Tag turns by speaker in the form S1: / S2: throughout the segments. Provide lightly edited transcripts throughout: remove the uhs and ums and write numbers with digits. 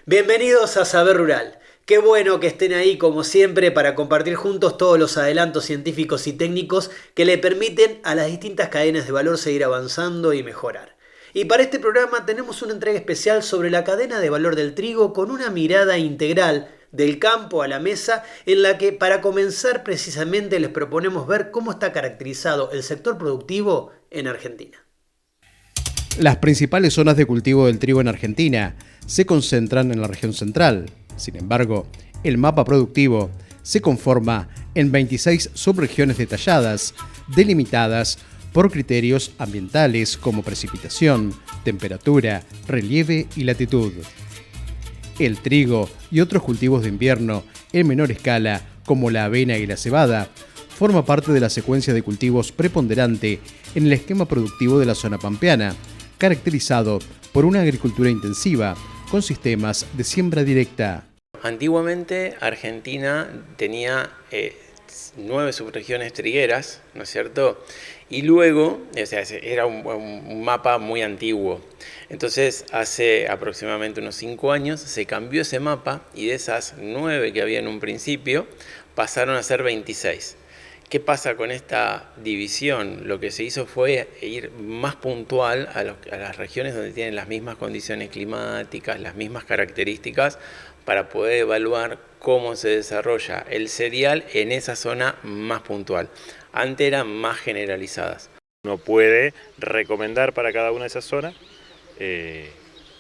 S1: Bienvenidos a Saber Rural. Qué bueno que estén ahí como siempre para compartir juntos todos los adelantos científicos y técnicos que le permiten a las distintas cadenas de valor seguir avanzando y mejorar. Y para este programa tenemos una entrega especial sobre la cadena de valor del trigo con una mirada integral del campo a la mesa en la que para comenzar precisamente les proponemos ver cómo está caracterizado el sector productivo en Argentina.
S2: Las principales zonas de cultivo del trigo en Argentina se concentran en la región central. Sin embargo, el mapa productivo se conforma en 26 subregiones detalladas, delimitadas por criterios ambientales como precipitación, temperatura, relieve y latitud. El trigo y otros cultivos de invierno en menor escala, como la avena y la cebada, forma parte de la secuencia de cultivos preponderante en el esquema productivo de la zona pampeana, caracterizado por una agricultura intensiva con sistemas de siembra directa.
S3: Antiguamente Argentina tenía 9 subregiones trigueras, ¿no es cierto? Y luego, era un mapa muy antiguo. Entonces, hace aproximadamente unos 5 años se cambió ese mapa y de esas 9 que había en un principio pasaron a ser 26. ¿Qué pasa con esta división? Lo que se hizo fue ir más puntual a las regiones donde tienen las mismas condiciones climáticas, las mismas características, para poder evaluar cómo se desarrolla el cereal en esa zona más puntual. Antes eran más generalizadas.
S4: Uno puede recomendar para cada una de esas zonas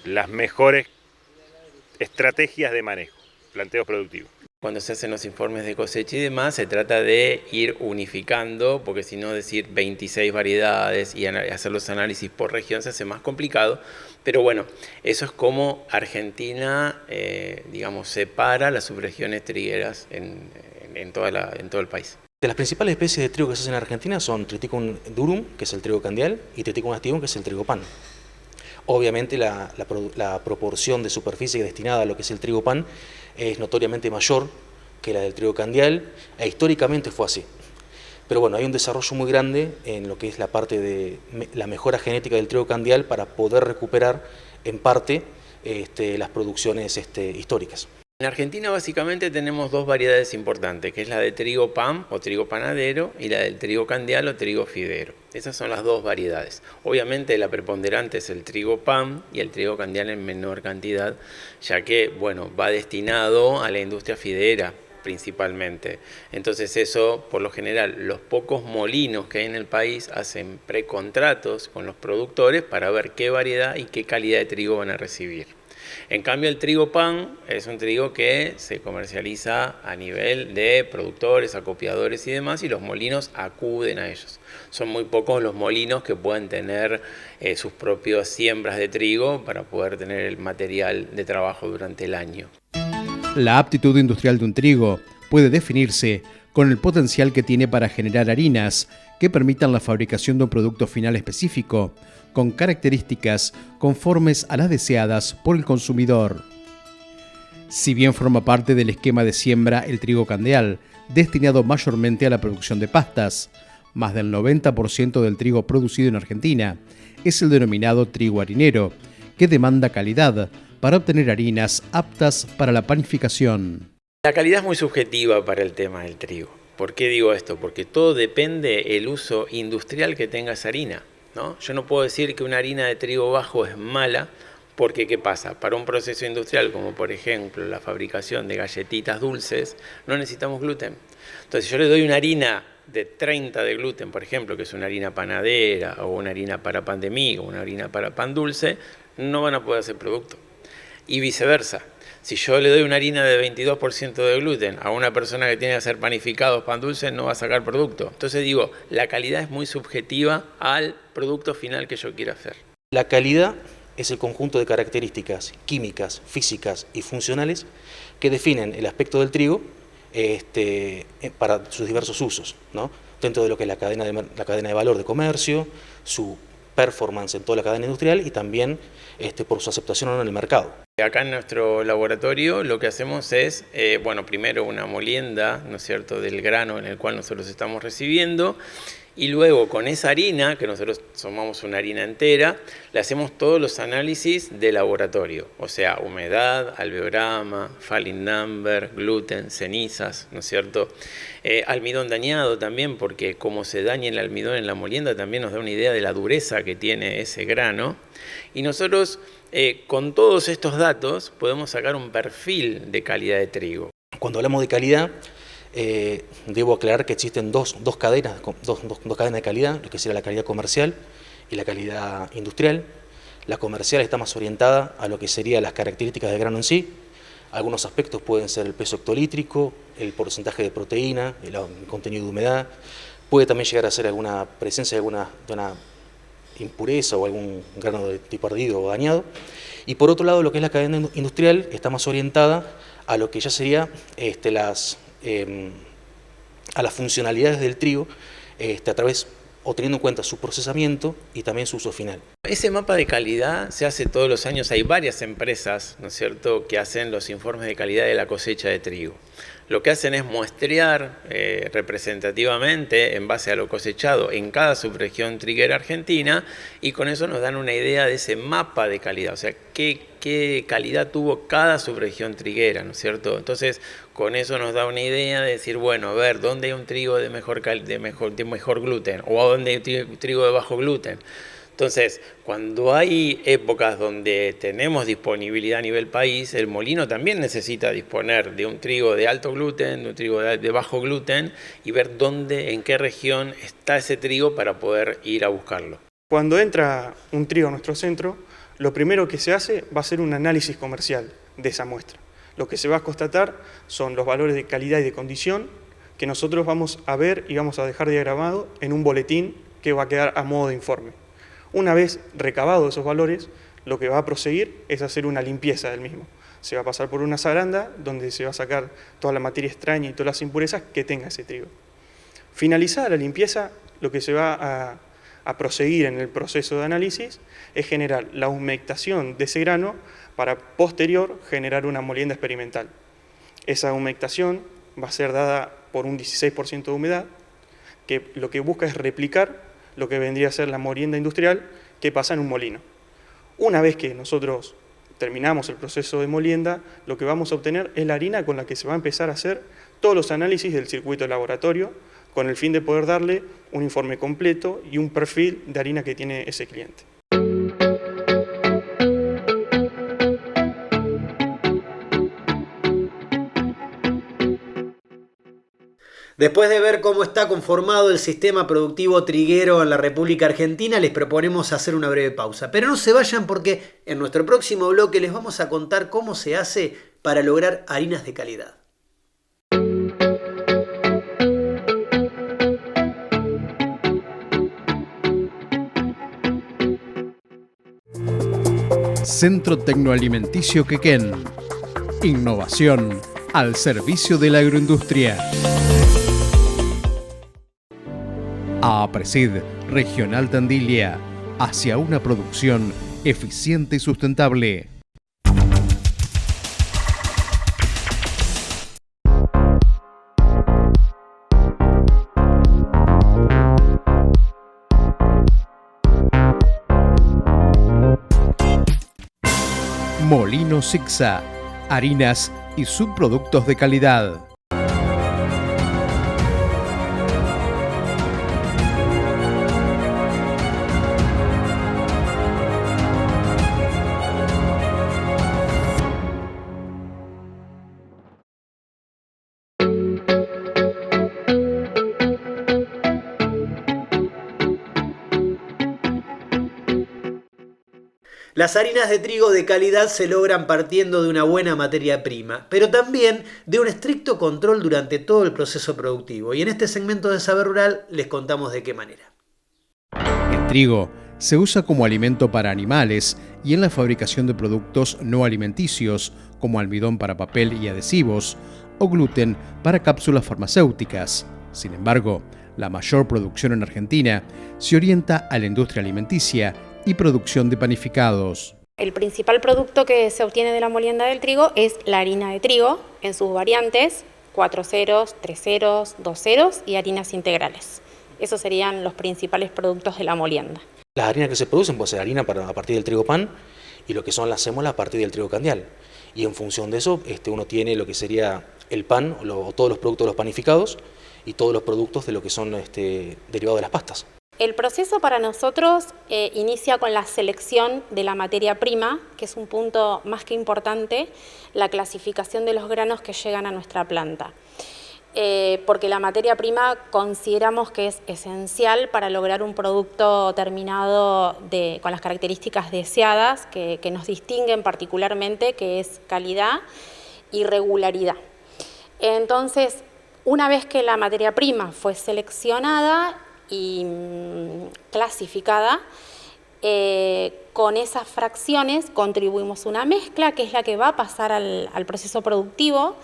S4: las mejores estrategias de manejo, planteos productivos.
S3: Cuando se hacen los informes de cosecha y demás, se trata de ir unificando, porque si no decir 26 variedades y hacer los análisis por región se hace más complicado. Pero bueno, eso es como Argentina, separa las subregiones trigueras en todo el país.
S5: De las principales especies de trigo que se hacen en Argentina son Triticum durum, que es el trigo candial, y Triticum aestivum, que es el trigo pan. Obviamente la proporción de superficie destinada a lo que es el trigo pan es notoriamente mayor que la del trigo candial, e históricamente fue así. Pero bueno, hay un desarrollo muy grande en lo que es la parte de la mejora genética del trigo candial para poder recuperar en parte las producciones históricas.
S3: En Argentina básicamente tenemos 2 variedades importantes, que es la de trigo pan o trigo panadero y la del trigo candial o trigo fidero. Esas son las 2 variedades. Obviamente la preponderante es el trigo pan y el trigo candial en menor cantidad, ya que va destinado a la industria fidera principalmente. Entonces eso, por lo general, los pocos molinos que hay en el país hacen precontratos con los productores para ver qué variedad y qué calidad de trigo van a recibir. En cambio, el trigo pan es un trigo que se comercializa a nivel de productores, acopiadores y demás, y los molinos acuden a ellos. Son muy pocos los molinos que pueden tener sus propias siembras de trigo para poder tener el material de trabajo durante el año.
S2: La aptitud industrial de un trigo puede definirse con el potencial que tiene para generar harinas que permitan la fabricación de un producto final específico, con características conformes a las deseadas por el consumidor. Si bien forma parte del esquema de siembra el trigo candial, destinado mayormente a la producción de pastas, más del 90% del trigo producido en Argentina es el denominado trigo harinero, que demanda calidad para obtener harinas aptas para la panificación.
S3: La calidad es muy subjetiva para el tema del trigo. ¿Por qué digo esto? Porque todo depende del uso industrial que tenga esa harina, ¿no? Yo no puedo decir que una harina de trigo bajo es mala, porque ¿qué pasa? Para un proceso industrial, como por ejemplo la fabricación de galletitas dulces, no necesitamos gluten. Entonces, si yo le doy una harina de 30 de gluten, por ejemplo, que es una harina panadera, o una harina para pan de miga, o una harina para pan dulce, no van a poder hacer producto. Y viceversa. Si yo le doy una harina de 22% de gluten a una persona que tiene que hacer panificados, pan dulce, no va a sacar producto. Entonces digo, la calidad es muy subjetiva al producto final que yo quiera hacer.
S5: La calidad es el conjunto de características químicas, físicas y funcionales que definen el aspecto del trigo para sus diversos usos, ¿no? Dentro de lo que es la cadena de valor de comercio, su performance en toda la cadena industrial y también por su aceptación o no en el mercado.
S3: Acá en nuestro laboratorio lo que hacemos es, primero una molienda, ¿no es cierto?, del grano en el cual nosotros estamos recibiendo, Y luego con esa harina, que nosotros tomamos una harina entera, le hacemos todos los análisis de laboratorio, o sea, humedad, alveograma, falling number, gluten, cenizas, ¿no es cierto? Almidón dañado también, porque como se daña el almidón en la molienda, también nos da una idea de la dureza que tiene ese grano. Y nosotros, con todos estos datos, podemos sacar un perfil de calidad de trigo.
S5: Cuando hablamos de calidad, debo aclarar que existen dos cadenas de calidad, lo que sería la calidad comercial y la calidad industrial. La comercial está más orientada a lo que serían las características del grano en sí. Algunos aspectos pueden ser el peso hectolítrico, el porcentaje de proteína, el contenido de humedad. Puede también llegar a ser alguna presencia de una impureza o algún grano de tipo ardido o dañado. Y por otro lado, lo que es la cadena industrial está más orientada a lo que ya sería a las funcionalidades del trigo a través o teniendo en cuenta su procesamiento y también su uso final.
S3: Ese mapa de calidad se hace todos los años. Hay varias empresas, ¿no es cierto?, que hacen los informes de calidad de la cosecha de trigo. Lo que hacen es muestrear representativamente, en base a lo cosechado en cada subregión triguera argentina, y con eso nos dan una idea de ese mapa de calidad, o sea, qué calidad tuvo cada subregión triguera, ¿no es cierto? Entonces, con eso nos da una idea de decir, bueno, a ver, ¿dónde hay un trigo de mejor gluten? ¿O a dónde hay un trigo de bajo gluten? Entonces, cuando hay épocas donde tenemos disponibilidad a nivel país, el molino también necesita disponer de un trigo de alto gluten, de un trigo de bajo gluten, y ver dónde, en qué región está ese trigo para poder ir a buscarlo.
S6: Cuando entra un trigo a nuestro centro, lo primero que se hace va a ser un análisis comercial de esa muestra. Lo que se va a constatar son los valores de calidad y de condición que nosotros vamos a ver y vamos a dejar diagramado en un boletín que va a quedar a modo de informe. Una vez recabados esos valores, lo que va a proseguir es hacer una limpieza del mismo. Se va a pasar por una zaranda donde se va a sacar toda la materia extraña y todas las impurezas que tenga ese trigo. Finalizada la limpieza, lo que se va a proseguir en el proceso de análisis es generar la humectación de ese grano para posterior generar una molienda experimental. Esa humectación va a ser dada por un 16% de humedad, que lo que busca es replicar lo que vendría a ser la molienda industrial que pasa en un molino. Una vez que nosotros terminamos el proceso de molienda, lo que vamos a obtener es la harina con la que se va a empezar a hacer todos los análisis del circuito de laboratorio, con el fin de poder darle un informe completo y un perfil de harina que tiene ese cliente.
S1: Después de ver cómo está conformado el sistema productivo triguero en la República Argentina, les proponemos hacer una breve pausa. Pero no se vayan porque en nuestro próximo bloque les vamos a contar cómo se hace para lograr harinas de calidad.
S2: Centro Tecnoalimenticio Quequén. Innovación al servicio de la agroindustria. APRESID Regional Tandilia, hacia una producción eficiente y sustentable. Molino Sixa, harinas y subproductos de calidad.
S1: Las harinas de trigo de calidad se logran partiendo de una buena materia prima, pero también de un estricto control durante todo el proceso productivo. Y en este segmento de Saber Rural les contamos de qué manera.
S2: El trigo se usa como alimento para animales y en la fabricación de productos no alimenticios, como almidón para papel y adhesivos, o gluten para cápsulas farmacéuticas. Sin embargo, la mayor producción en Argentina se orienta a la industria alimenticia y producción de panificados.
S7: El principal producto que se obtiene de la molienda del trigo es la harina de trigo en sus variantes 4 ceros, 3 ceros, 2 ceros y harinas integrales. Esos serían los principales productos de la molienda.
S5: Las harinas que se producen puede ser harina a partir del trigo pan y lo que son las sémolas a partir del trigo candial. Y en función de eso uno tiene lo que sería el pan o todos los productos de los panificados y todos los productos de lo que son derivados de las pastas.
S7: El proceso para nosotros inicia con la selección de la materia prima, que es un punto más que importante, la clasificación de los granos que llegan a nuestra planta. Porque la materia prima consideramos que es esencial para lograr un producto terminado con las características deseadas que nos distinguen particularmente, que es calidad y regularidad. Entonces, una vez que la materia prima fue seleccionada y clasificada, con esas fracciones contribuimos una mezcla que es la que va a pasar al proceso productivo.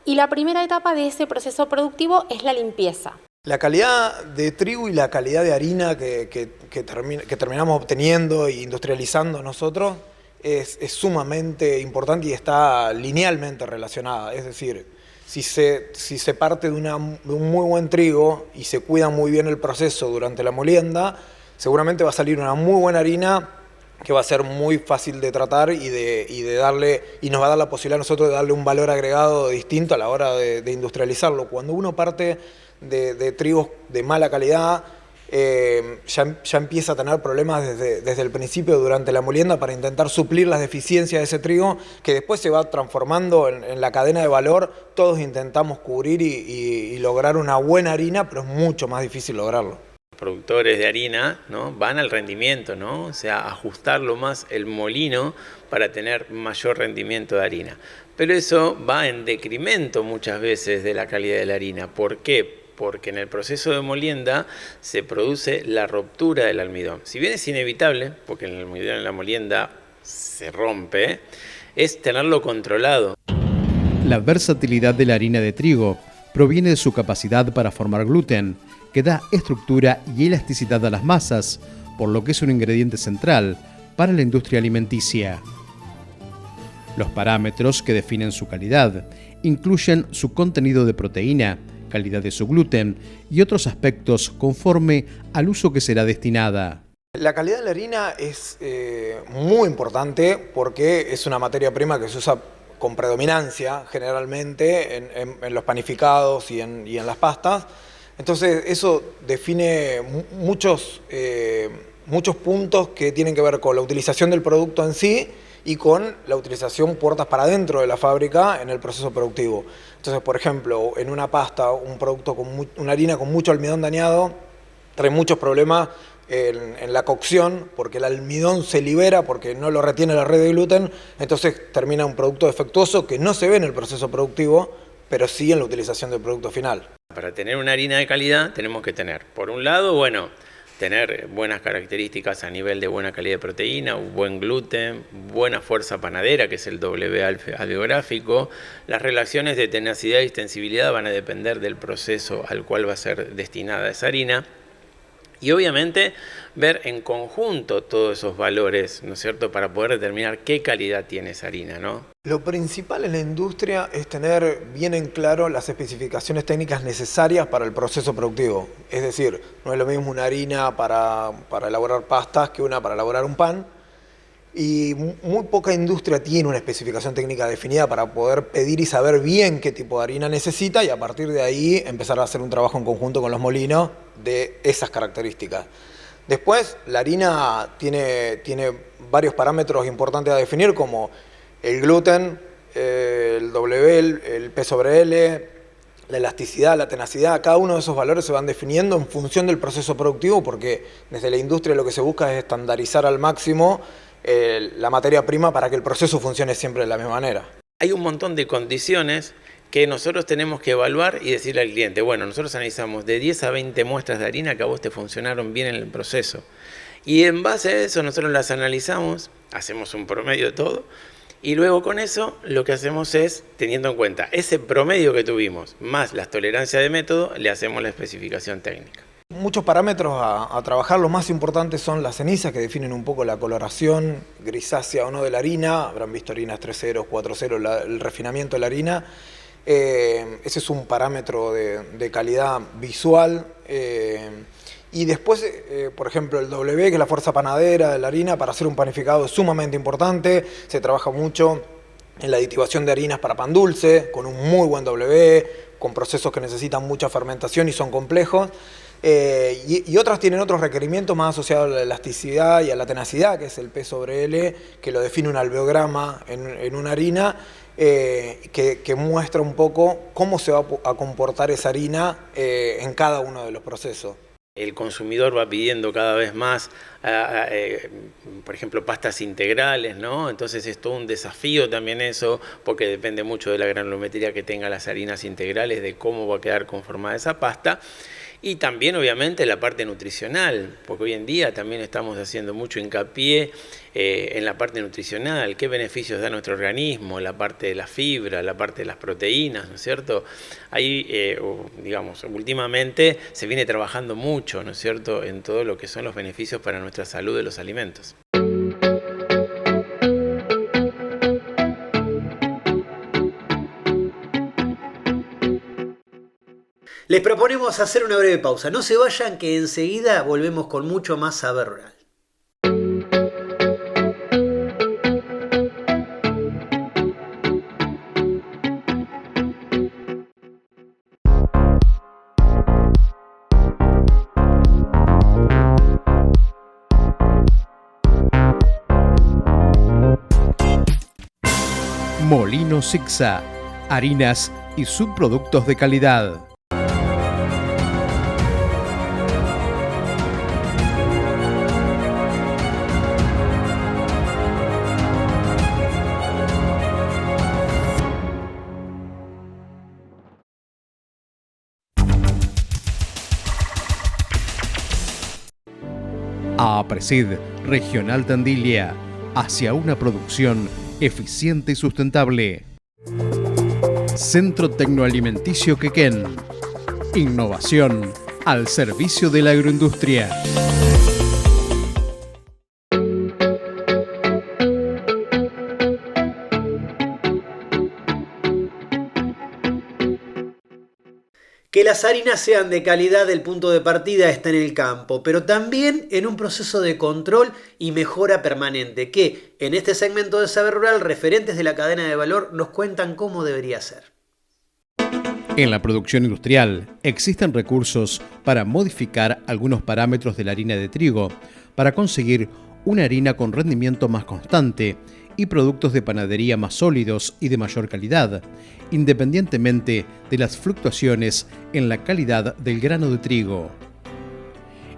S7: Y la primera etapa de ese proceso productivo es la limpieza.
S8: La calidad de trigo y la calidad de harina que terminamos obteniendo e industrializando nosotros es sumamente importante y está linealmente relacionada. Es decir, si se parte de un muy buen trigo y se cuida muy bien el proceso durante la molienda, seguramente va a salir una muy buena harina que va a ser muy fácil de tratar y nos va a dar la posibilidad a nosotros de darle un valor agregado distinto a la hora de industrializarlo. Cuando uno parte de trigos de mala calidad, ya empieza a tener problemas desde el principio durante la molienda para intentar suplir las deficiencias de ese trigo, que después se va transformando en la cadena de valor. Todos intentamos cubrir y lograr una buena harina, pero es mucho más difícil lograrlo.
S3: Productores de harina, ¿no?, van al rendimiento, ¿no? O sea, ajustarlo más el molino para tener mayor rendimiento de harina. Pero eso va en decremento muchas veces de la calidad de la harina. ¿Por qué? Porque en el proceso de molienda se produce la ruptura del almidón. Si bien es inevitable, porque en el almidón en la molienda se rompe, es tenerlo controlado.
S2: La versatilidad de la harina de trigo proviene de su capacidad para formar gluten, que da estructura y elasticidad a las masas, por lo que es un ingrediente central para la industria alimenticia. Los parámetros que definen su calidad incluyen su contenido de proteína, calidad de su gluten y otros aspectos conforme al uso que será destinada.
S8: La calidad de la harina es muy importante porque es una materia prima que se usa con predominancia generalmente en los panificados y en las pastas. Entonces eso define muchos puntos que tienen que ver con la utilización del producto en sí y con la utilización puertas para adentro de la fábrica en el proceso productivo. Entonces, por ejemplo, en una pasta, una harina con mucho almidón dañado trae muchos problemas en la cocción, porque el almidón se libera, porque no lo retiene la red de gluten, entonces termina un producto defectuoso que no se ve en el proceso productivo, pero sí en la utilización del producto final.
S3: Para tener una harina de calidad tenemos que tener, por un lado, tener buenas características a nivel de buena calidad de proteína, buen gluten, buena fuerza panadera, que es el W aleográfico. Las relaciones de tenacidad y extensibilidad van a depender del proceso al cual va a ser destinada esa harina. Y obviamente ver en conjunto todos esos valores, ¿no es cierto?, para poder determinar qué calidad tiene esa harina, ¿no?
S8: Lo principal en la industria es tener bien en claro las especificaciones técnicas necesarias para el proceso productivo. Es decir, no es lo mismo una harina para elaborar pastas que una para elaborar un pan. Y muy poca industria tiene una especificación técnica definida para poder pedir y saber bien qué tipo de harina necesita y a partir de ahí empezar a hacer un trabajo en conjunto con los molinos de esas características. Después, la harina tiene varios parámetros importantes a definir como el gluten, el W, el P sobre L, la elasticidad, la tenacidad. Cada uno de esos valores se van definiendo en función del proceso productivo porque desde la industria lo que se busca es estandarizar al máximo la materia prima para que el proceso funcione siempre de la misma manera.
S3: Hay un montón de condiciones que nosotros tenemos que evaluar y decirle al cliente, bueno, nosotros analizamos de 10 a 20 muestras de harina que a vos te funcionaron bien en el proceso. Y en base a eso nosotros las analizamos, hacemos un promedio de todo, y luego con eso lo que hacemos es, teniendo en cuenta ese promedio que tuvimos, más las tolerancias de método, le hacemos la especificación técnica.
S8: Muchos parámetros a trabajar, los más importantes son las cenizas que definen un poco la coloración grisácea o no de la harina, habrán visto harinas 3.0, 4.0, el refinamiento de la harina, Ese es un parámetro de calidad visual. Y después, por ejemplo, el W, que es la fuerza panadera de la harina, para hacer un panificado es sumamente importante. Se trabaja mucho en la aditivación de harinas para pan dulce, con un muy buen W, con procesos que necesitan mucha fermentación y son complejos. Y otras tienen otros requerimientos más asociados a la elasticidad y a la tenacidad, que es el P sobre L, que lo define un alveograma en una harina, que muestra un poco cómo se va a comportar esa harina en cada uno de los procesos.
S3: El consumidor va pidiendo cada vez más, por ejemplo, pastas integrales, ¿no? Entonces es todo un desafío también eso, porque depende mucho de la granulometría que tengan las harinas integrales, de cómo va a quedar conformada esa pasta. Y también, obviamente, la parte nutricional, porque hoy en día también estamos haciendo mucho hincapié en la parte nutricional, qué beneficios da a nuestro organismo, la parte de la fibra, la parte de las proteínas, ¿no es cierto? Ahí, digamos, últimamente se viene trabajando mucho, ¿no es cierto?, en todo lo que son los beneficios para nuestra salud de los alimentos.
S1: Les proponemos hacer una breve pausa. No se vayan, que enseguida volvemos con mucho más saber rural.
S2: Molino Sicsa, harinas y subproductos de calidad. APRESID Regional Tandilia, hacia una producción eficiente y sustentable. Centro Tecnoalimenticio Quequén. Innovación al servicio de la agroindustria.
S1: Que las harinas sean de calidad, el punto de partida está en el campo, pero también en un proceso de control y mejora permanente, que en este segmento de Saber Rural, referentes de la cadena de valor nos cuentan cómo debería ser.
S2: En la producción industrial existen recursos para modificar algunos parámetros de la harina de trigo para conseguir una harina con rendimiento más constante y productos de panadería más sólidos y de mayor calidad, independientemente de las fluctuaciones en la calidad del grano de trigo.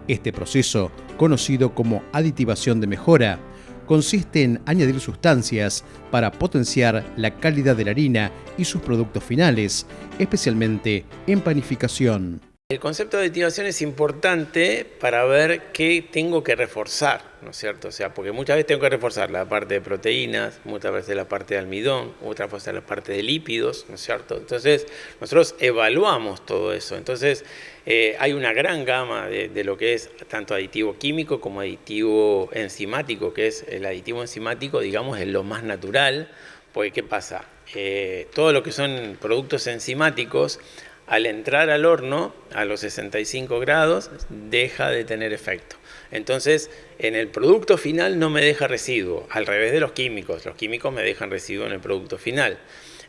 S2: Este proceso, conocido como aditivación de mejora, consiste en añadir sustancias para potenciar la calidad de la harina y sus productos finales, especialmente en panificación.
S3: El concepto de aditivación es importante para ver qué tengo que reforzar, ¿no es cierto? O sea, porque muchas veces tengo que reforzar la parte de proteínas, muchas veces la parte de almidón, otras veces la parte de lípidos, ¿no es cierto? Entonces, nosotros evaluamos todo eso. Entonces, hay una gran gama de lo que es tanto aditivo químico como aditivo enzimático, que es el aditivo enzimático, digamos, es lo más natural, porque ¿qué pasa? Todo lo que son productos enzimáticos, al entrar al horno a los 65 grados deja de tener efecto. Entonces, en el producto final no me deja residuo, al revés de los químicos me dejan residuo en el producto final.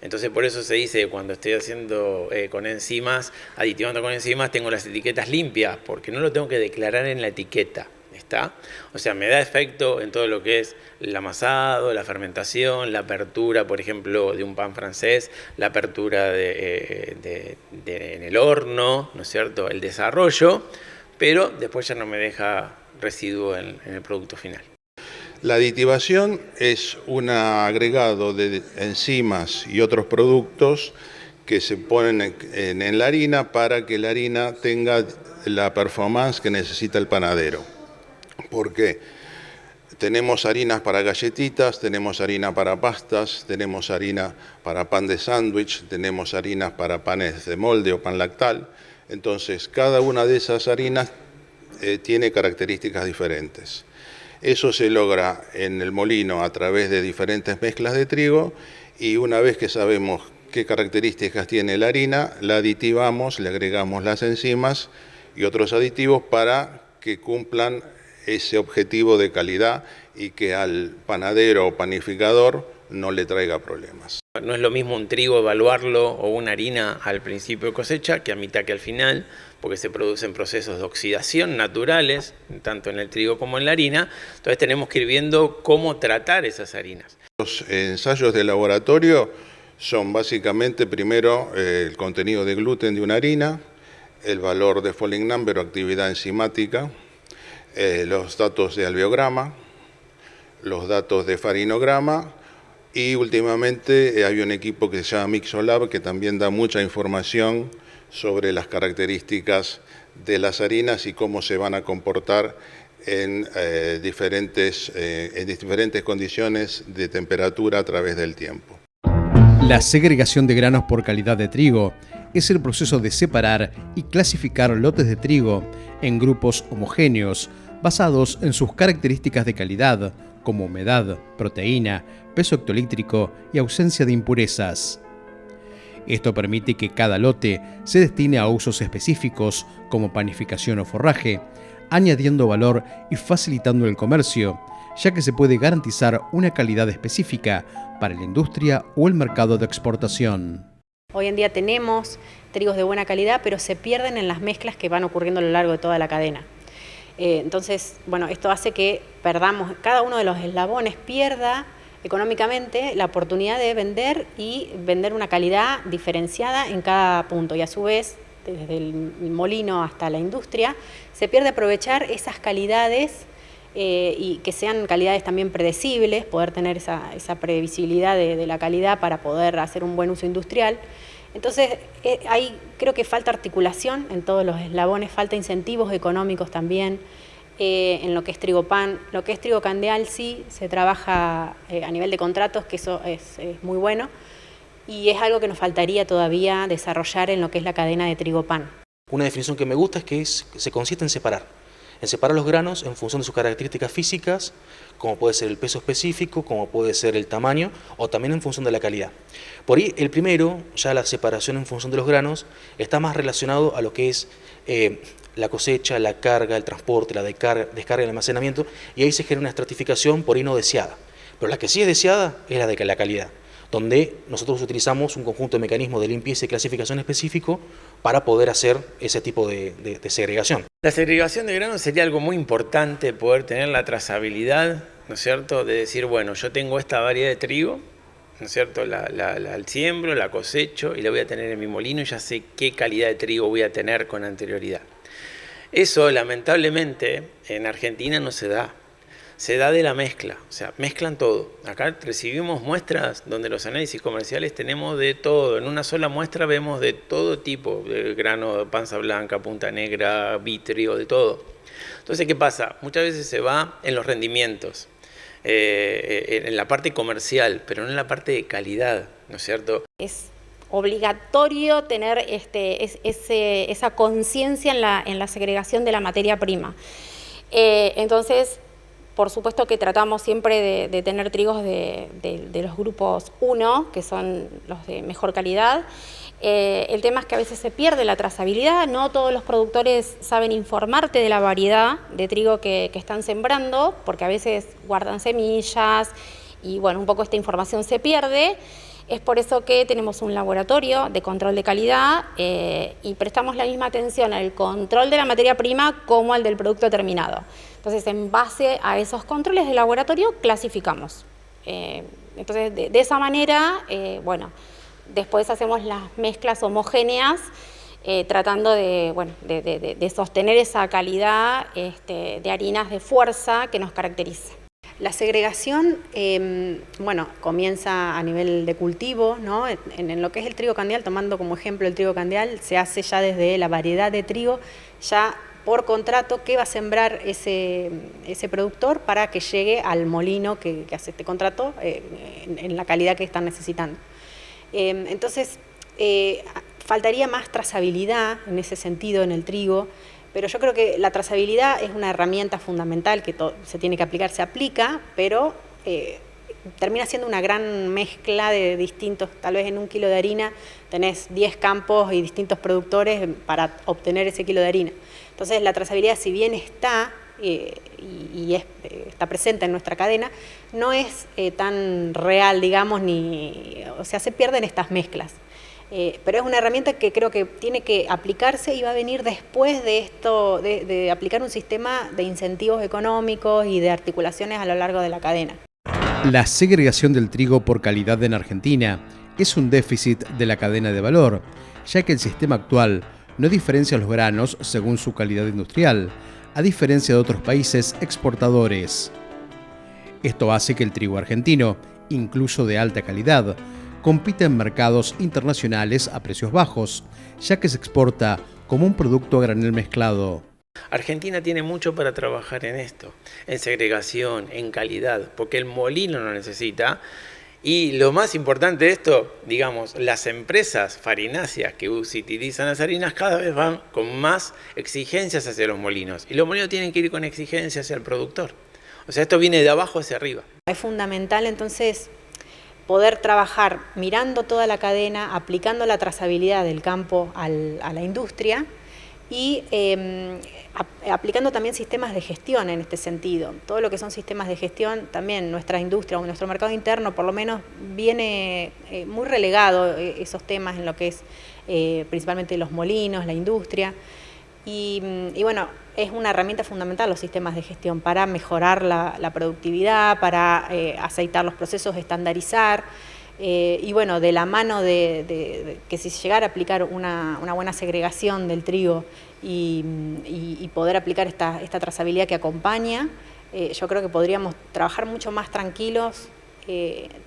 S3: Entonces, por eso se dice que cuando estoy haciendo con enzimas, aditivando con enzimas, tengo las etiquetas limpias, porque no lo tengo que declarar en la etiqueta. ¿Está? O sea, me da efecto en todo lo que es el amasado, la fermentación, la apertura, por ejemplo, de un pan francés, la apertura en el horno, ¿no es cierto?, el desarrollo, pero después ya no me deja residuo en el producto final.
S9: La aditivación es un agregado de enzimas y otros productos que se ponen en la harina para que la harina tenga la performance que necesita el panadero. Porque tenemos harinas para galletitas, tenemos harina para pastas, tenemos harina para pan de sándwich, tenemos harinas para panes de molde o pan lactal. Entonces, cada una de esas harinas tiene características diferentes. Eso se logra en el molino a través de diferentes mezclas de trigo, y una vez que sabemos qué características tiene la harina, la aditivamos, le agregamos las enzimas y otros aditivos para que cumplan ese objetivo de calidad y que al panadero o panificador no le traiga problemas.
S3: No es lo mismo un trigo evaluarlo o una harina al principio de cosecha que a mitad que al final, porque se producen procesos de oxidación naturales, tanto en el trigo como en la harina. Entonces tenemos que ir viendo cómo tratar esas harinas.
S9: Los ensayos de laboratorio son básicamente primero el contenido de gluten de una harina, el valor de Falling Number o actividad enzimática, los datos de alveograma, los datos de farinograma y últimamente hay un equipo que se llama Mixolab que también da mucha información sobre las características de las harinas y cómo se van a comportar en diferentes condiciones de temperatura a través del tiempo.
S2: La segregación de granos por calidad de trigo es el proceso de separar y clasificar lotes de trigo en grupos homogéneos basados en sus características de calidad, como humedad, proteína, peso hectolítrico y ausencia de impurezas. Esto permite que cada lote se destine a usos específicos como panificación o forraje, añadiendo valor y facilitando el comercio, ya que se puede garantizar una calidad específica para la industria o el mercado de exportación.
S10: Hoy en día tenemos trigos de buena calidad, pero se pierden en las mezclas que van ocurriendo a lo largo de toda la cadena. Entonces, bueno, esto hace que perdamos, cada uno de los eslabones pierda económicamente la oportunidad de vender y vender una calidad diferenciada en cada punto. Y a su vez, desde el molino hasta la industria, se pierde aprovechar esas calidades y que sean calidades también predecibles, poder tener esa previsibilidad de la calidad para poder hacer un buen uso industrial. Entonces, ahí creo que falta articulación en todos los eslabones, falta incentivos económicos también en lo que es trigo pan. Lo que es trigo candeal sí se trabaja a nivel de contratos, que eso es muy bueno, y es algo que nos faltaría todavía desarrollar en lo que es la cadena de trigo pan.
S5: Una definición que me gusta es que se consiste en separar los granos en función de sus características físicas, como puede ser el peso específico, como puede ser el tamaño, o también en función de la calidad. Por ahí el primero, ya la separación en función de los granos, está más relacionado a lo que es la cosecha, la carga, el transporte, la descarga y el almacenamiento, y ahí se genera una estratificación por ahí no deseada. Pero la que sí es deseada es la de la calidad, donde nosotros utilizamos un conjunto de mecanismos de limpieza y clasificación específico para poder hacer ese tipo de segregación.
S3: La segregación de granos sería algo muy importante, poder tener la trazabilidad, ¿no es cierto?, de decir, bueno, yo tengo esta variedad de trigo, ¿no es cierto?, la siembro, la cosecho y la voy a tener en mi molino y ya sé qué calidad de trigo voy a tener con anterioridad. Eso, lamentablemente, en Argentina no se da. Se da de la mezcla, o sea, mezclan todo. Acá recibimos muestras donde los análisis comerciales tenemos de todo. En una sola muestra vemos de todo tipo, de grano, panza blanca, punta negra, vitrio, de todo. Entonces, ¿qué pasa? Muchas veces se va en los rendimientos, en la parte comercial, pero no en la parte de calidad, ¿no es cierto?
S7: Es obligatorio tener esa conciencia en la segregación de la materia prima. Entonces, por supuesto que tratamos siempre de tener trigos de los grupos 1, que son los de mejor calidad. El tema es que a veces se pierde la trazabilidad, no todos los productores saben informarte de la variedad de trigo que están sembrando, porque a veces guardan semillas y bueno, un poco esta información se pierde. Es por eso que tenemos un laboratorio de control de calidad y prestamos la misma atención al control de la materia prima como al del producto terminado. Entonces, en base a esos controles de laboratorio, clasificamos. Entonces, de esa manera, bueno, después hacemos las mezclas homogéneas, tratando de sostener esa calidad de harinas de fuerza que nos caracteriza.
S10: La segregación, bueno, comienza a nivel de cultivo, ¿no? En lo que es el trigo candeal, tomando como ejemplo el trigo candeal, se hace ya desde la variedad de trigo, ya por contrato, qué va a sembrar ese productor para que llegue al molino que hace este contrato en la calidad que están necesitando. Entonces, faltaría más trazabilidad en ese sentido en el trigo, pero yo creo que la trazabilidad es una herramienta fundamental que se tiene que aplicar, se aplica, pero termina siendo una gran mezcla de distintos, tal vez en un kilo de harina tenés 10 campos y distintos productores para obtener ese kilo de harina. Entonces la trazabilidad, si bien está está presente en nuestra cadena, no es tan real, digamos, o sea, se pierden estas mezclas. Pero es una herramienta que creo que tiene que aplicarse y va a venir después de esto, de aplicar un sistema de incentivos económicos y de articulaciones a lo largo de la cadena.
S2: La segregación del trigo por calidad en Argentina es un déficit de la cadena de valor, ya que el sistema actual no diferencia los granos según su calidad industrial, a diferencia de otros países exportadores. Esto hace que el trigo argentino, incluso de alta calidad, compite en mercados internacionales a precios bajos, ya que se exporta como un producto a granel mezclado.
S3: Argentina tiene mucho para trabajar en esto, en segregación, en calidad, porque el molino lo necesita. Y lo más importante de esto, digamos, las empresas farináceas que utilizan las harinas cada vez van con más exigencias hacia los molinos. Y los molinos tienen que ir con exigencias hacia el productor. O sea, esto viene de abajo hacia arriba.
S10: Es fundamental entonces poder trabajar mirando toda la cadena, aplicando la trazabilidad del campo a la industria y aplicando también sistemas de gestión en este sentido. Todo lo que son sistemas de gestión, también nuestra industria o nuestro mercado interno por lo menos viene muy relegado esos temas en lo que es principalmente los molinos, la industria. Y bueno, es una herramienta fundamental los sistemas de gestión para mejorar la productividad, para aceitar los procesos, estandarizar. Y bueno, de la mano de que si se llegara a aplicar una buena segregación del trigo y poder aplicar esta trazabilidad que acompaña, yo creo que podríamos trabajar mucho más tranquilos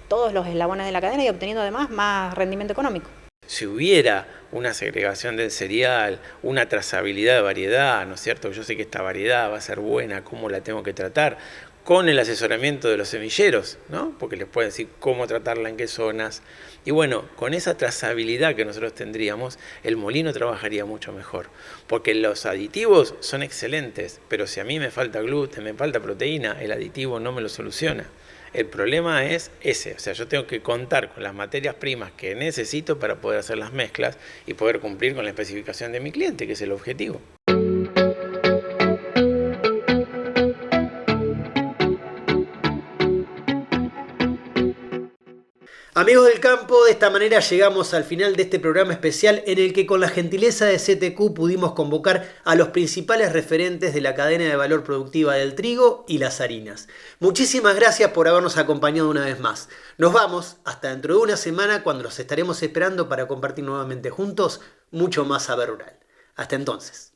S10: todos los eslabones de la cadena y obteniendo además más rendimiento económico.
S3: Si hubiera una segregación del cereal, una trazabilidad de variedad, ¿no es cierto? Yo sé que esta variedad va a ser buena, cómo la tengo que tratar, con el asesoramiento de los semilleros, ¿no? Porque les pueden decir cómo tratarla, en qué zonas. Y bueno, con esa trazabilidad que nosotros tendríamos, el molino trabajaría mucho mejor. Porque los aditivos son excelentes, pero si a mí me falta gluten, me falta proteína, el aditivo no me lo soluciona. El problema es ese, o sea, yo tengo que contar con las materias primas que necesito para poder hacer las mezclas y poder cumplir con la especificación de mi cliente, que es el objetivo.
S1: Amigos del campo, de esta manera llegamos al final de este programa especial en el que con la gentileza de CTQ pudimos convocar a los principales referentes de la cadena de valor productiva del trigo y las harinas. Muchísimas gracias por habernos acompañado una vez más. Nos vamos hasta dentro de una semana cuando los estaremos esperando para compartir nuevamente juntos mucho más saber rural. Hasta entonces.